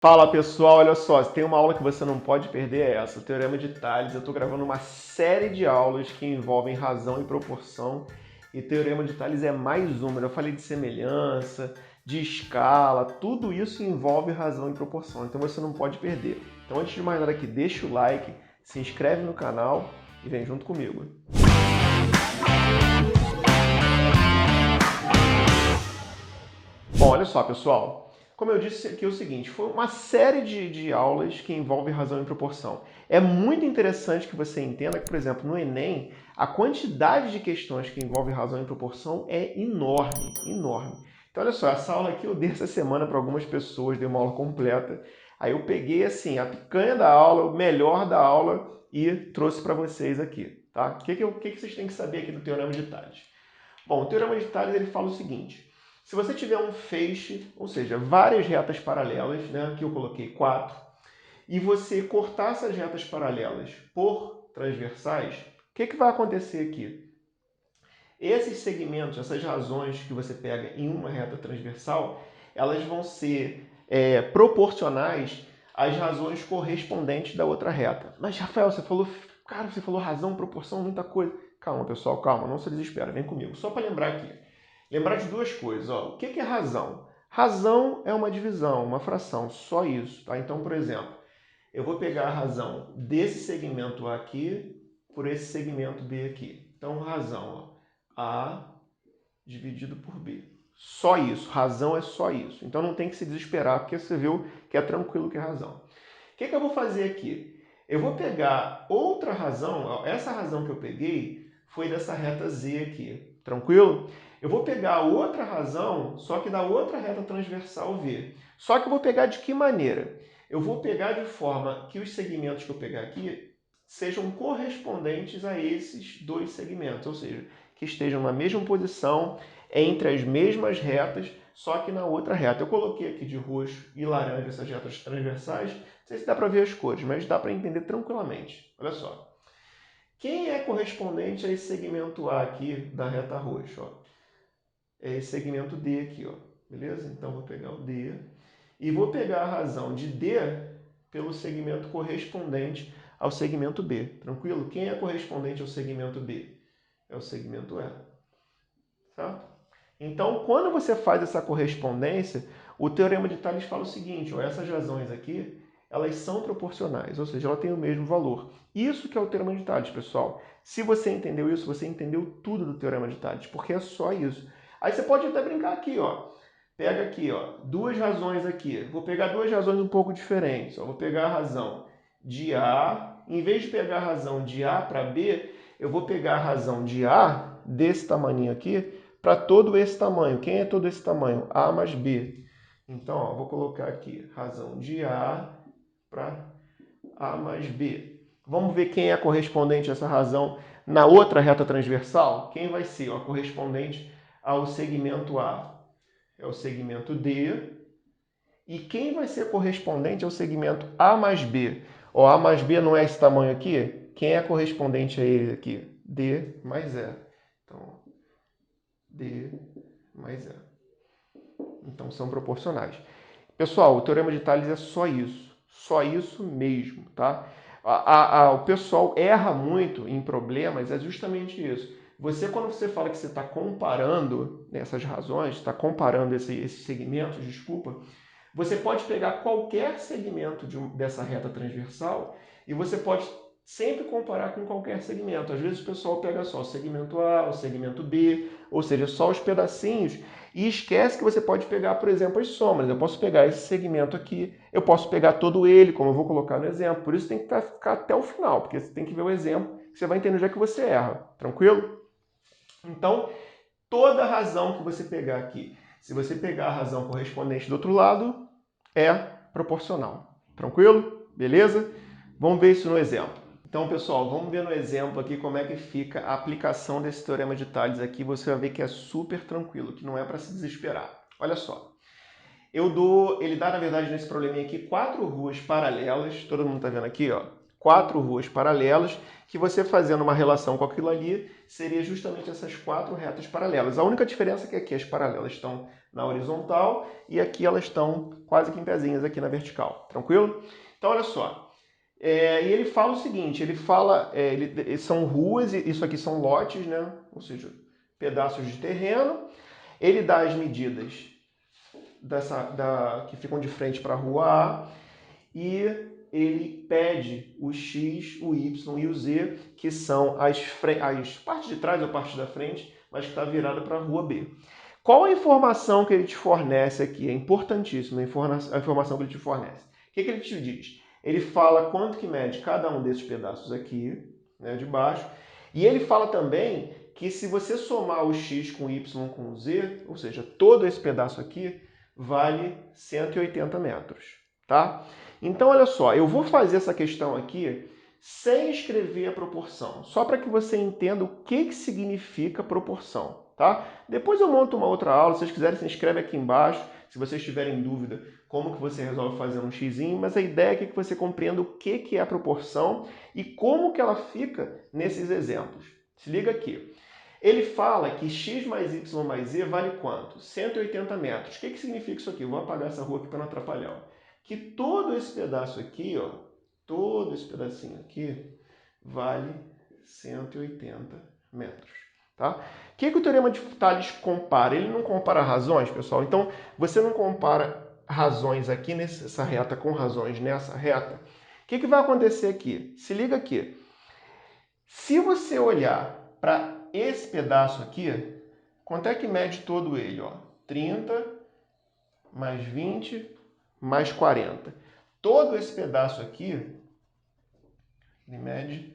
Fala pessoal, olha só, se tem uma aula que você não pode perder é essa, o Teorema de Tales. Eu estou gravando uma série de aulas que envolvem razão e proporção e Teorema de Tales é mais uma. Eu falei de semelhança, de escala, tudo isso envolve razão e proporção, então você não pode perder. Então antes de mais nada aqui, deixa o like, se inscreve no canal e vem junto comigo. Bom, olha só pessoal, como eu disse aqui é o seguinte, foi uma série de aulas que envolve razão e proporção. É muito interessante que você entenda que, por exemplo, no Enem, a quantidade de questões que envolve razão e proporção é enorme, enorme. Então, olha só, essa aula aqui eu dei essa semana para algumas pessoas, dei uma aula completa. Aí eu peguei, assim, a picanha da aula, o melhor da aula e trouxe para vocês aqui, tá? O que vocês têm que saber aqui do Teorema de Tales? Bom, o Teorema de Tales ele fala o seguinte, se você tiver um feixe, ou seja, várias retas paralelas, né, aqui eu coloquei 4, e você cortar essas retas paralelas por transversais, o que vai acontecer aqui? Esses segmentos, essas razões que você pega em uma reta transversal, elas vão ser proporcionais às razões correspondentes da outra reta. Mas, Rafael, você falou razão, proporção, muita coisa. Calma, pessoal, calma, não se desespera, vem comigo. Só para lembrar aqui. Lembrar de duas coisas. Ó. O que é razão? Razão é uma divisão, uma fração, só isso. Tá? Então, por exemplo, eu vou pegar a razão desse segmento A aqui por esse segmento B aqui. Então, razão, ó, A dividido por B. Só isso. Razão é só isso. Então, não tem que se desesperar, porque você viu que é tranquilo que é razão. O que eu vou fazer aqui? Eu vou pegar outra razão, ó, essa razão que eu peguei foi dessa reta Z aqui, tranquilo? Eu vou pegar outra razão, só que da outra reta transversal V. Só que eu vou pegar de que maneira? Eu vou pegar de forma que os segmentos que eu pegar aqui sejam correspondentes a esses dois segmentos, ou seja, que estejam na mesma posição, entre as mesmas retas, só que na outra reta. Eu coloquei aqui de roxo e laranja essas retas transversais, não sei se dá para ver as cores, mas dá para entender tranquilamente. Olha só. Quem é correspondente a esse segmento A aqui da reta roxa? Ó? É esse segmento D aqui, ó. Beleza? Então vou pegar o D e vou pegar a razão de D pelo segmento correspondente ao segmento B. Tranquilo? Quem é correspondente ao segmento B? É o segmento E. Certo? Então, quando você faz essa correspondência, o Teorema de Tales fala o seguinte, ó, essas razões aqui, elas são proporcionais, ou seja, elas têm o mesmo valor. Isso que é o Teorema de Tales, pessoal. Se você entendeu isso, você entendeu tudo do Teorema de Tales, porque é só isso. Aí você pode até brincar aqui, ó. Pega aqui, ó, duas razões aqui. Vou pegar duas razões um pouco diferentes. Ó. Vou pegar a razão de A, em vez de pegar a razão de A para B, eu vou pegar a razão de A, desse tamanho aqui, para todo esse tamanho. Quem é todo esse tamanho? A mais B. Então, ó, vou colocar aqui razão de A para A mais B. Vamos ver quem é correspondente a essa razão na outra reta transversal? Quem vai ser ó, correspondente ao segmento A? É o segmento D. E quem vai ser correspondente ao segmento A mais B? Ó, A mais B não é esse tamanho aqui? Quem é correspondente a ele aqui? D mais E. Então, D mais E. Então, são proporcionais. Pessoal, o Teorema de Tales é só isso mesmo, tá? O pessoal erra muito em problemas, é justamente isso. Quando você fala que você está comparando essas razões, está comparando esses segmentos, desculpa, você pode pegar qualquer segmento dessa reta transversal e você pode sempre comparar com qualquer segmento. Às vezes o pessoal pega só o segmento A, o segmento B, ou seja, só os pedacinhos, e esquece que você pode pegar, por exemplo, as somas. Eu posso pegar esse segmento aqui, eu posso pegar todo ele, como eu vou colocar no exemplo. Por isso tem que ficar até o final, porque você tem que ver o exemplo, que você vai entender onde é que você erra. Tranquilo? Então, toda razão que você pegar aqui, se você pegar a razão correspondente do outro lado, é proporcional. Tranquilo? Beleza? Vamos ver isso no exemplo. Então, pessoal, vamos ver no exemplo aqui como é que fica a aplicação desse teorema de Tales aqui. Você vai ver que é super tranquilo, que não é para se desesperar. Olha só. Ele dá, na verdade, nesse probleminha aqui, 4 ruas paralelas. Todo mundo está vendo aqui, ó. 4 ruas paralelas, que você fazendo uma relação com aquilo ali, seria justamente essas 4 retas paralelas. A única diferença é que aqui as paralelas estão na horizontal e aqui elas estão quase que em pezinhas aqui na vertical. Tranquilo? Então, olha só. E ele fala o seguinte, ele fala, são ruas, isso aqui são lotes, né? Ou seja, pedaços de terreno. Ele dá as medidas que ficam de frente para a rua A e ele pede o X, o Y e o Z, que são as partes de trás ou parte da frente, mas que está virada para a rua B. Qual a informação que ele te fornece aqui? É importantíssima a informação que ele te fornece. O que ele te diz? Ele fala quanto que mede cada um desses pedaços aqui, né, de baixo, e ele fala também que se você somar o X com o Y com o Z, ou seja, todo esse pedaço aqui, vale 180 metros, tá? Então, olha só, eu vou fazer essa questão aqui sem escrever a proporção, só para que você entenda o que significa proporção, tá? Depois eu monto uma outra aula, se vocês quiserem, se inscreve aqui embaixo, se vocês tiverem dúvida como que você resolve fazer um xizinho, mas a ideia é que você compreenda o que é a proporção e como que ela fica nesses exemplos. Se liga aqui. Ele fala que x mais y mais z vale quanto? 180 metros. O que significa isso aqui? Eu vou apagar essa rua aqui para não atrapalhar. Que todo esse pedaço aqui, ó, todo esse pedacinho aqui, vale 180 metros. Tá? O que o Teorema de Tales compara? Ele não compara razões, pessoal. Então, você não compara razões aqui nessa reta com razões nessa reta. O que vai acontecer aqui? Se liga aqui. Se você olhar para esse pedaço aqui, quanto é que mede todo ele? Ó? 30 mais 20 mais 40. Todo esse pedaço aqui, ele mede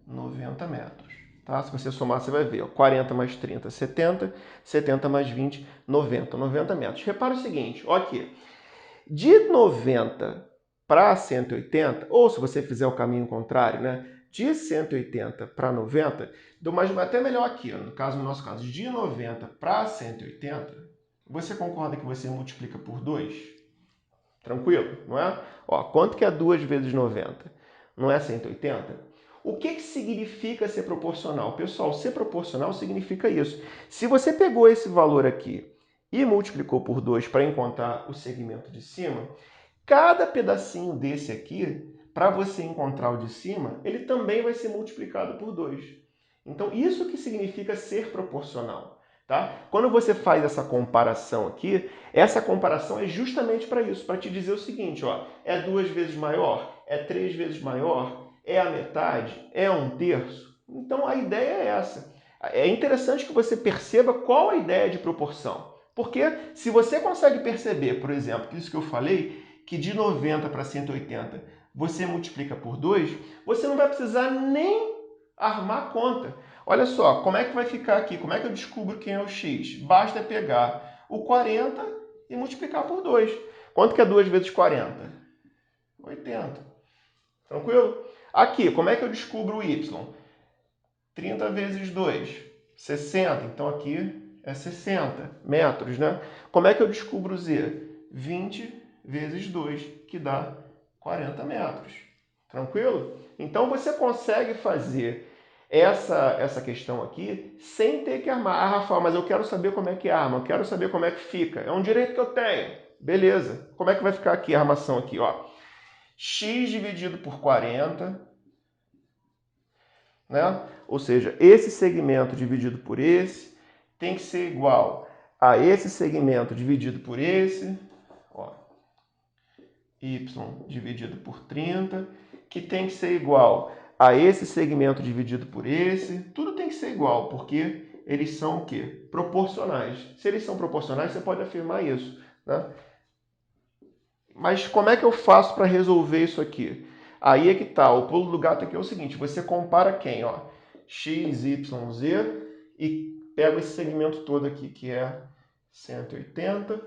90 metros. Tá? Se você somar, você vai ver. Ó, 40 mais 30, 70. 70 mais 20, 90. 90 metros. Repara o seguinte, ó aqui. De 90 para 180, ou se você fizer o caminho contrário, né? De 180 para 90, mas até melhor aqui, ó, no nosso caso, de 90 para 180, você concorda que você multiplica por 2? Tranquilo, não é? Ó, quanto que é 2 vezes 90? Não é 180? O que significa ser proporcional? Pessoal, ser proporcional significa isso. Se você pegou esse valor aqui e multiplicou por 2 para encontrar o segmento de cima, cada pedacinho desse aqui, para você encontrar o de cima, ele também vai ser multiplicado por 2. Então, isso que significa ser proporcional. Tá? Quando você faz essa comparação aqui, essa comparação é justamente para isso, para te dizer o seguinte, ó, é 2 vezes maior, é 3 vezes maior, é a metade, é 1/3. Então, a ideia é essa. É interessante que você perceba qual a ideia de proporção. Porque se você consegue perceber, por exemplo, isso que eu falei, que de 90 para 180 você multiplica por 2, você não vai precisar nem armar conta. Olha só, como é que vai ficar aqui? Como é que eu descubro quem é o x? Basta pegar o 40 e multiplicar por 2. Quanto que é 2 vezes 40? 80. Tranquilo? Aqui, como é que eu descubro o y? 30 vezes 2, 60. Então aqui é 60 metros, né? Como é que eu descubro o z? 20 vezes 2, que dá 40 metros. Tranquilo? Então você consegue fazer essa questão aqui sem ter que armar. Ah, Rafael, mas eu quero saber como é que arma, eu quero saber como é que fica. É um direito que eu tenho. Beleza. Como é que vai ficar aqui a armação aqui? Ó? X dividido por 40, né? Ou seja, esse segmento dividido por esse tem que ser igual a esse segmento dividido por esse, ó, y dividido por 30, que tem que ser igual a esse segmento dividido por esse. Tudo tem que ser igual, porque eles são o quê? Proporcionais. Se eles são proporcionais, você pode afirmar isso, né? Mas como é que eu faço para resolver isso aqui? Aí é que tá, o pulo do gato aqui é o seguinte, você compara quem? Ó, x, y, z e pega esse segmento todo aqui, que é 180,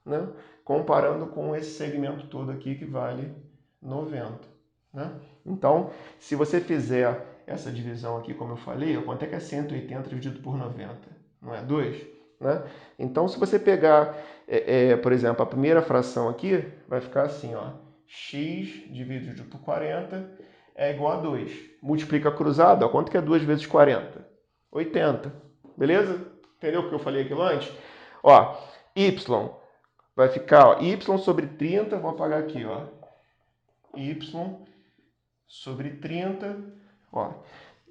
né? Comparando com esse segmento todo aqui, que vale 90. Né? Então, se você fizer essa divisão aqui, como eu falei, quanto é que é 180 dividido por 90? Não é 2? Né? Então, se você pegar, por exemplo, a primeira fração aqui, vai ficar assim, ó, x dividido por 40 é igual a 2. Multiplica cruzado, ó, quanto que é 2 vezes 40? 80. Beleza? Entendeu o que eu falei aquilo antes? Ó, y vai ficar, ó, y sobre 30, vou apagar aqui, ó. Y sobre 30, ó.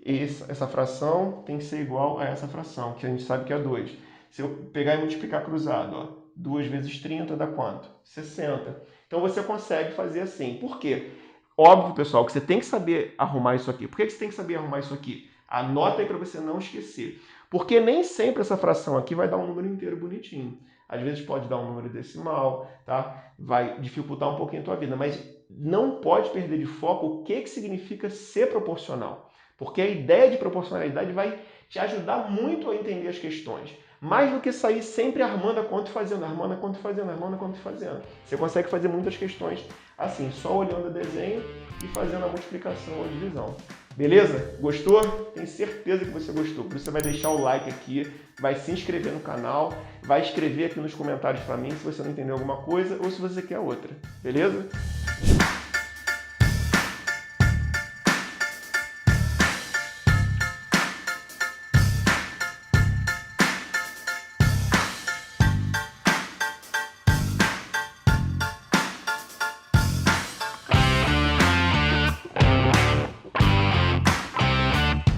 Essa fração tem que ser igual a essa fração, que a gente sabe que é 2. Se eu pegar e multiplicar cruzado, ó, 2 vezes 30 dá quanto? 60. Então você consegue fazer assim. Por quê? Óbvio, pessoal, que você tem que saber arrumar isso aqui. Por que você tem que saber arrumar isso aqui? Anota aí para você não esquecer. Porque nem sempre essa fração aqui vai dar um número inteiro bonitinho. Às vezes pode dar um número decimal, tá? Vai dificultar um pouquinho a tua vida, mas não pode perder de foco o que significa ser proporcional. Porque a ideia de proporcionalidade vai te ajudar muito a entender as questões. Mais do que sair sempre armando a conta e fazendo, armando a conta e fazendo, armando a conta e fazendo. Você consegue fazer muitas questões assim, só olhando o desenho e fazendo a multiplicação ou a divisão. Beleza? Gostou? Tenho certeza que você gostou. Por isso você vai deixar o like aqui, vai se inscrever no canal, vai escrever aqui nos comentários para mim se você não entendeu alguma coisa ou se você quer outra. Beleza?